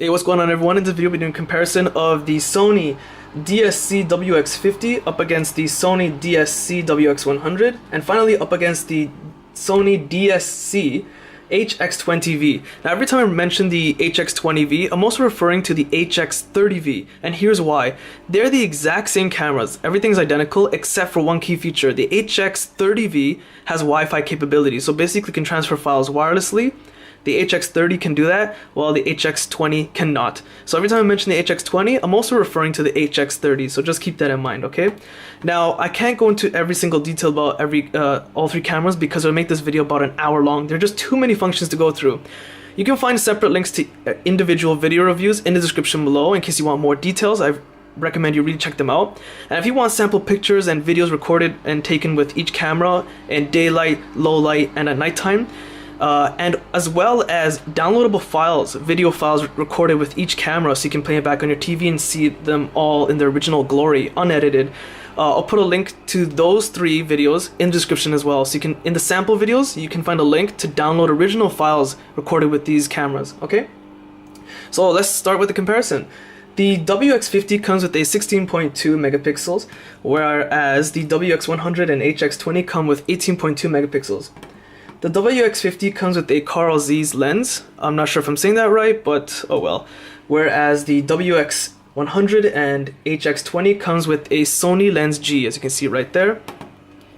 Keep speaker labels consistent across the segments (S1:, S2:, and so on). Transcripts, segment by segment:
S1: Hey, what's going on everyone? In this video we're doing a comparison of the Sony DSC WX50 up against the Sony DSC WX100 and finally up against the Sony DSC HX20V. Now every time I mention the HX20V, I'm also referring to the HX30V, and here's why. They're the exact same cameras, everything's identical except for one key feature. The HX30V has Wi-Fi capability, so basically can transfer files wirelessly. The HX30 can do that, while the HX20 cannot. So every time I mention the HX20, I'm also referring to the HX30, so just keep that in mind, okay? Now, I can't go into every single detail about all three cameras because it'll make this video about an hour long. There are just too many functions to go through. You can find separate links to individual video reviews in the description below in case you want more details. I recommend you really check them out. And if you want sample pictures and videos recorded and taken with each camera in daylight, low light, and at nighttime, and as well as downloadable files, video files recorded with each camera so you can play it back on your TV and see them all in their original glory, unedited. I'll put a link to those three videos in the description as well. So you can, in the sample videos, you can find a link to download original files recorded with these cameras, okay? So let's start with the comparison. The WX50 comes with a 16.2 megapixels, whereas the WX100 and HX20 come with 18.2 megapixels. The WX50 comes with a Carl Zeiss lens. I'm not sure if I'm saying that right, but oh well. Whereas the WX100 and HX20 comes with a Sony Lens G, as you can see right there.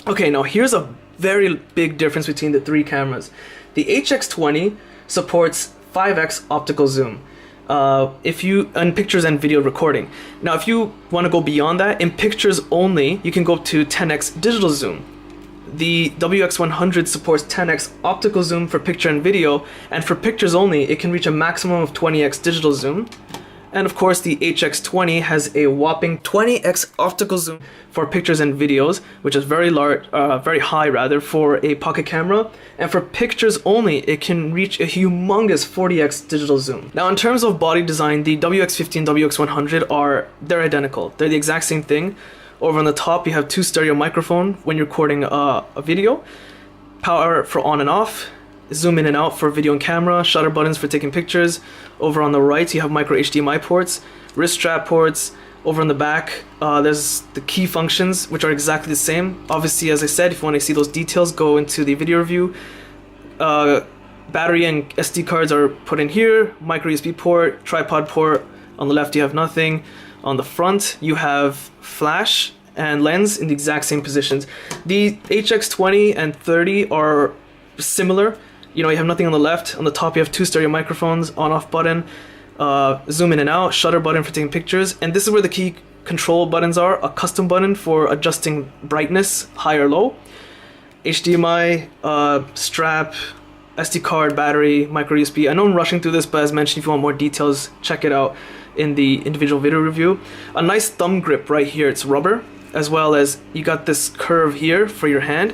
S1: Okay, now here's a very big difference between the three cameras. The HX20 supports 5x optical zoom in pictures and video recording. Now, if you want to go beyond that, in pictures only, you can go to 10x digital zoom. The WX100 supports 10x optical zoom for picture and video, and for pictures only, it can reach a maximum of 20x digital zoom. And of course, the HX20 has a whopping 20x optical zoom for pictures and videos, which is very high rather, for a pocket camera. And for pictures only, it can reach a humongous 40x digital zoom. Now, in terms of body design, the WX50 and WX100 they're identical. They're the exact same thing. Over on the top, you have two stereo microphones when you're recording a video, power for on and off, zoom in and out for video and camera, shutter buttons for taking pictures. Over on the right, you have micro HDMI ports, wrist strap ports. Over on the back, there's the key functions, which are exactly the same. Obviously, as I said, if you want to see those details, go into the video review. Battery and SD cards are put in here, micro USB port, tripod port. On the left, you have nothing. On the front, you have flash and lens in the exact same positions. The HX20 and 30 are similar. You have nothing on the left. On the top, you have two stereo microphones, on-off button, zoom in and out, shutter button for taking pictures. And this is where the key control buttons are. A custom button for adjusting brightness, high or low. HDMI, strap, SD card, battery, micro USB. I know I'm rushing through this, but as mentioned, if you want more details, check it out in the individual video review. A nice thumb grip right here, it's rubber, as well as you got this curve here for your hand,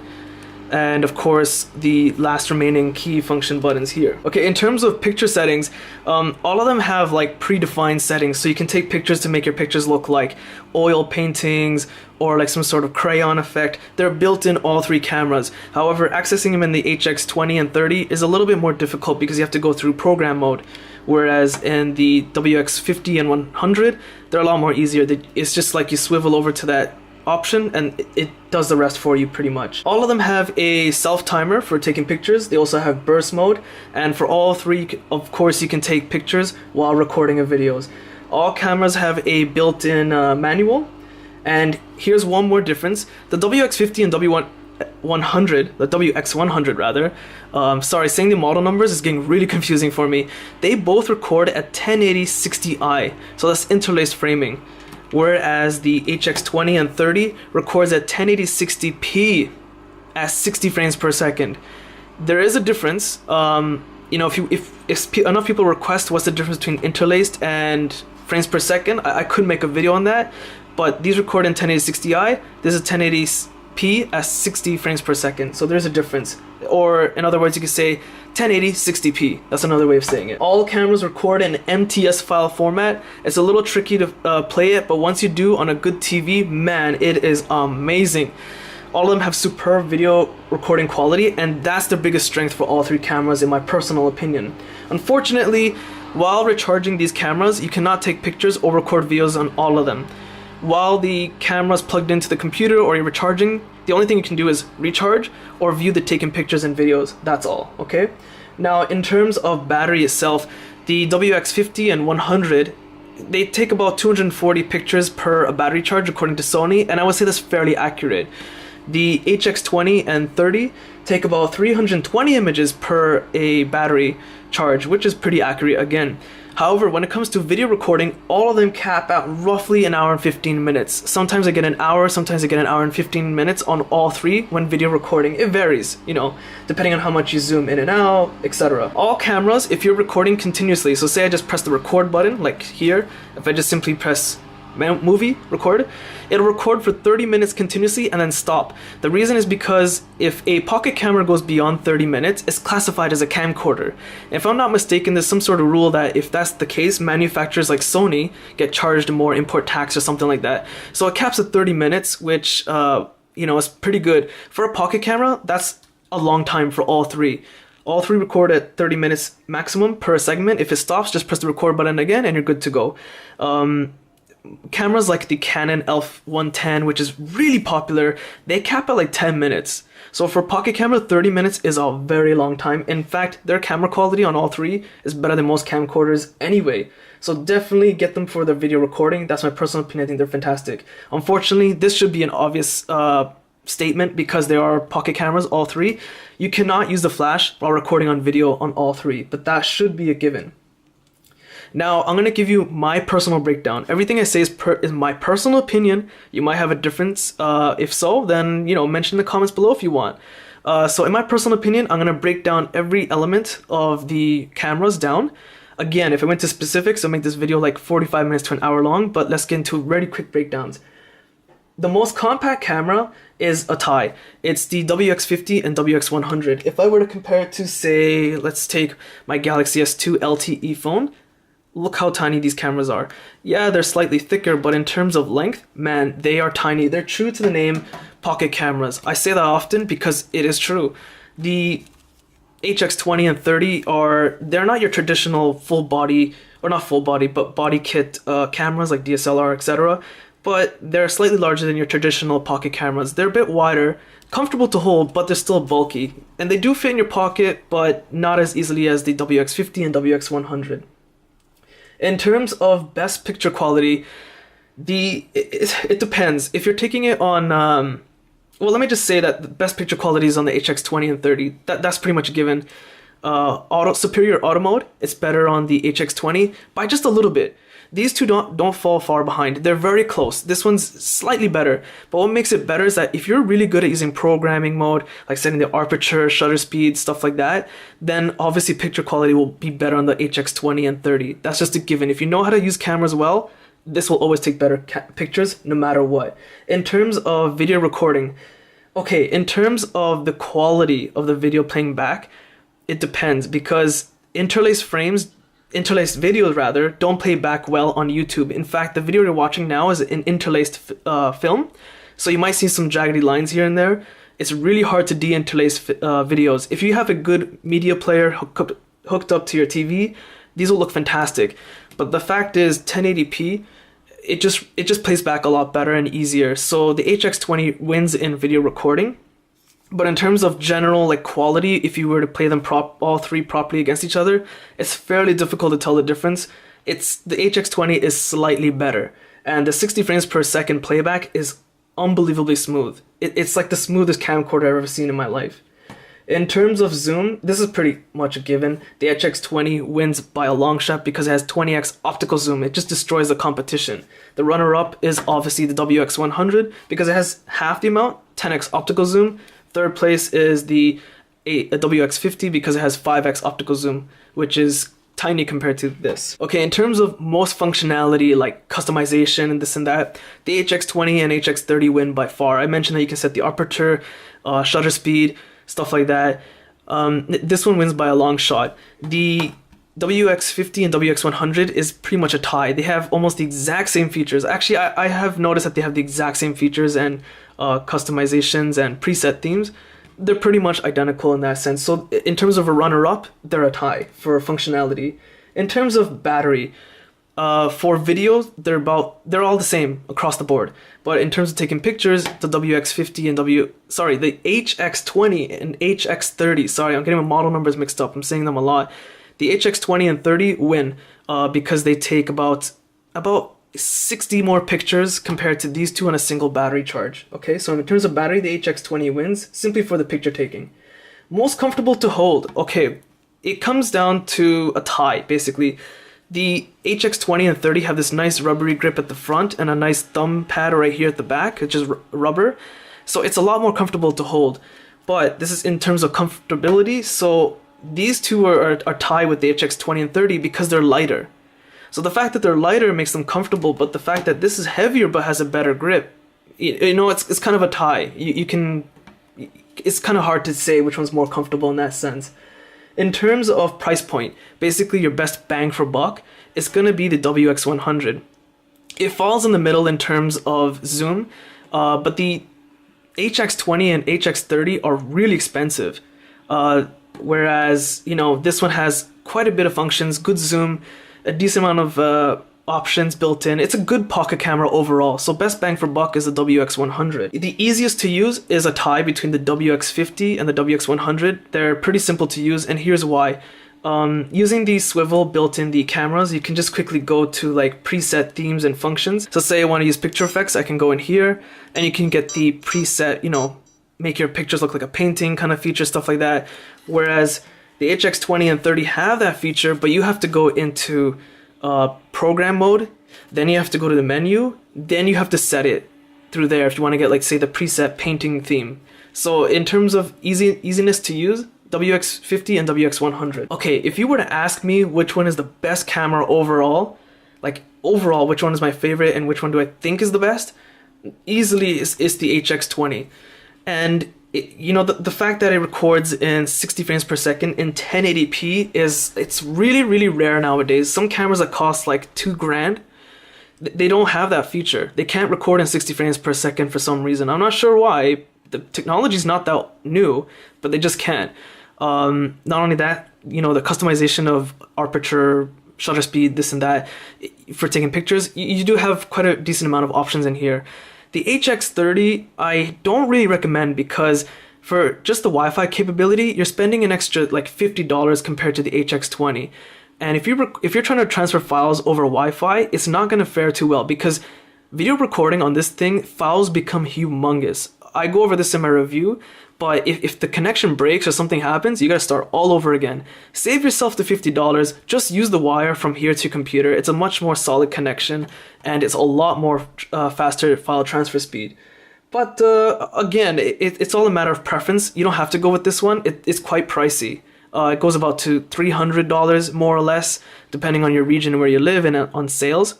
S1: and of course the last remaining key function buttons here. Okay, in terms of picture settings, all of them have like predefined settings, so you can take pictures to make your pictures look like oil paintings or like some sort of crayon effect. They're built in all three cameras. However, accessing them in the HX20 and 30 is a little bit more difficult because you have to go through program mode. Whereas in the WX50 and 100, they're a lot more easier. It's just like you swivel over to that option and it does the rest for you pretty much. All of them have a self timer for taking pictures. They also have burst mode, and for all three, of course, you can take pictures while recording videos. All cameras have a built-in manual, and here's one more difference. The WX50 and W100, the WX100 rather, sorry, saying the model numbers is getting really confusing for me. They both record at 1080 60i, so that's interlaced framing. Whereas the HX20 and 30 records at 1080 60p at 60 frames per second. There is a difference. If enough people request what's the difference between interlaced and frames per second, I could make a video on that. But these record in 1080 60i. This is 1080p at 60 frames per second. So there's a difference. Or in other words, you could say 1080 60p. That's another way of saying it. All cameras record in MTS file format. It's a little tricky to play it, but once you do on a good TV, man, it is amazing. All of them have superb video recording quality, and that's the biggest strength for all three cameras in my personal opinion. Unfortunately, While recharging these cameras, you cannot take pictures or record videos on all of them. While the camera's plugged into the computer or you're recharging, the only thing you can do is recharge or view the taken pictures and videos. That's all, okay? Now, in terms of battery itself, the WX50 and 100, they take about 240 pictures per battery charge according to Sony, and I would say that's fairly accurate. The HX20 and 30 take about 320 images per a battery charge, which is pretty accurate again. However, when it comes to video recording, all of them cap at roughly an hour and 15 minutes. Sometimes I get an hour, sometimes I get an hour and 15 minutes on all three when video recording. It varies, you know, depending on how much you zoom in and out, etc. All cameras, if you're recording continuously, so say I just press the record button, like here, if I just simply press movie record, it'll record for 30 minutes continuously and then stop. The reason is because if a pocket camera goes beyond 30 minutes, it's classified as a camcorder. If I'm not mistaken, there's some sort of rule that if that's the case, manufacturers like Sony get charged more import tax or something like that. So it caps at 30 minutes, which you know, is pretty good. For a pocket camera, that's a long time for all three. All three record at 30 minutes maximum per segment. If it stops, just press the record button again and you're good to go. Cameras like the Canon ELPH110, which is really popular, they cap at like 10 minutes. So for pocket camera, 30 minutes is a very long time. In fact, their camera quality on all three is better than most camcorders anyway. So definitely get them for their video recording. That's my personal opinion. I think they're fantastic. Unfortunately, this should be an obvious statement because they are pocket cameras, all three. You cannot use the flash while recording on video on all three, but that should be a given. Now, I'm going to give you my personal breakdown. Everything I say is my personal opinion. You might have a difference. If so, then, you know, mention in the comments below if you want. So in my personal opinion, I'm going to break down every element of the cameras down. Again, if I went to specifics, I'll make this video like 45 minutes to an hour long, but let's get into very quick breakdowns. The most compact camera is a tie. It's the WX50 and WX100. If I were to compare it to, say, let's take my Galaxy S2 LTE phone, look how tiny these cameras are. Yeah, they're slightly thicker, but in terms of length, man, they are tiny. They're true to the name, pocket cameras. I say that often because it is true. The HX20 and 30 they're not your traditional full body, or not full body, but body kit cameras like DSLR, etc. But they're slightly larger than your traditional pocket cameras. They're a bit wider, comfortable to hold, but they're still bulky. And they do fit in your pocket, but not as easily as the WX50 and WX100. In terms of best picture quality, it depends. If you're taking it on, well, let me just say that the best picture quality is on the HX20 and 30. That's pretty much a given. Superior auto mode, it's better on the HX20 by just a little bit. These two don't fall far behind. They're very close. This one's slightly better, but what makes it better is that if you're really good at using programming mode, like setting the aperture, shutter speed, stuff like that, then obviously picture quality will be better on the HX20 and 30. That's just a given. If you know how to use cameras well, this will always take better pictures no matter what. In terms of video recording, okay, in terms of the quality of the video playing back, it depends because interlaced videos rather don't play back well on YouTube. In fact, the video you're watching now is an interlaced film, so you might see some jaggedy lines here and there. It's really hard to de-interlace videos. If you have a good media player hooked up to your TV, these will look fantastic. But the fact is, 1080p, it just plays back a lot better and easier. So the HX20 wins in video recording. But in terms of general like quality, if you were to play them all three properly against each other, it's fairly difficult to tell the difference. The HX20 is slightly better, and the 60 frames per second playback is unbelievably smooth. It's like the smoothest camcorder I've ever seen in my life. In terms of zoom, this is pretty much a given. The HX20 wins by a long shot because it has 20x optical zoom. It just destroys the competition. The runner-up is obviously the WX100 because it has half the amount, 10x optical zoom. Third place is the WX50 because it has 5x optical zoom, which is tiny compared to this. Okay, in terms of most functionality like customization and this and that, the HX20 and HX30 win by far. I mentioned that you can set the aperture, shutter speed, stuff like that. This one wins by a long shot. The WX50 and WX100 is pretty much a tie. They have almost the exact same features. Actually, I have noticed that they have the exact same features and customizations and preset themes. They're pretty much identical in that sense. So in terms of a runner-up, they're a tie for functionality. In terms of battery, for videos, they're all the same across the board. But in terms of taking pictures, the WX50 and the HX20 and HX30. Sorry, I'm getting my model numbers mixed up. I'm saying them a lot. The HX20 and 30 win because they take about 60 more pictures compared to these two on a single battery charge. Okay, so in terms of battery, the HX20 wins simply for the picture taking. Most comfortable to hold. Okay, it comes down to a tie, basically. The HX20 and 30 have this nice rubbery grip at the front and a nice thumb pad right here at the back, which is rubber. So it's a lot more comfortable to hold. But this is in terms of comfortability, so these two are tied with the HX20 and 30 because they're lighter. So the fact that they're lighter makes them comfortable, but the fact that this is heavier but has a better grip, it's kind of a tie. It's kind of hard to say which one's more comfortable in that sense. In terms of price point, basically your best bang for buck is going to be the WX100. It falls in the middle in terms of zoom, but the HX20 and HX30 are really expensive. Whereas, this one has quite a bit of functions, good zoom, a decent amount of options built in. It's a good pocket camera overall, so best bang for buck is the WX100. The easiest to use is a tie between the WX50 and the WX100. They're pretty simple to use, and here's why. Using the swivel built in the cameras, you can just quickly go to like preset themes and functions. So say I want to use picture effects, I can go in here, and you can get the preset, make your pictures look like a painting kind of feature, stuff like that. Whereas the HX20 and 30 have that feature, but you have to go into program mode, then you have to go to the menu, then you have to set it through there if you want to get, like, say, the preset painting theme. So in terms of easiness to use, WX50 and WX100. Okay, if you were to ask me which one is the best camera overall, which one is my favorite and which one do I think is the best, easily is the HX20. And the fact that it records in 60 frames per second in 1080p it's really, really rare nowadays. Some cameras that cost like $2,000, they don't have that feature. They can't record in 60 frames per second for some reason. I'm not sure why. The technology's not that new, but they just can't. Not only that, the customization of aperture, shutter speed, this and that, for taking pictures, you do have quite a decent amount of options in here. The HX30 I don't really recommend because for just the Wi-Fi capability, you're spending an extra like $50 compared to the HX20. And if you're trying to transfer files over Wi-Fi, it's not going to fare too well because video recording on this thing, files become humongous. I go over this in my review, but if the connection breaks or something happens, you gotta start all over again. Save yourself the $50, just use the wire from here to computer. It's a much more solid connection, and it's a lot more faster file transfer speed. But again, it's all a matter of preference. You don't have to go with this one. It's quite pricey. It goes about to $300 more or less, depending on your region and where you live and on sales.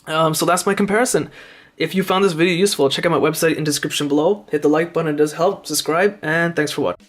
S1: So that's my comparison. If you found this video useful, check out my website in the description below. Hit the like button, it does help. Subscribe, and thanks for watching.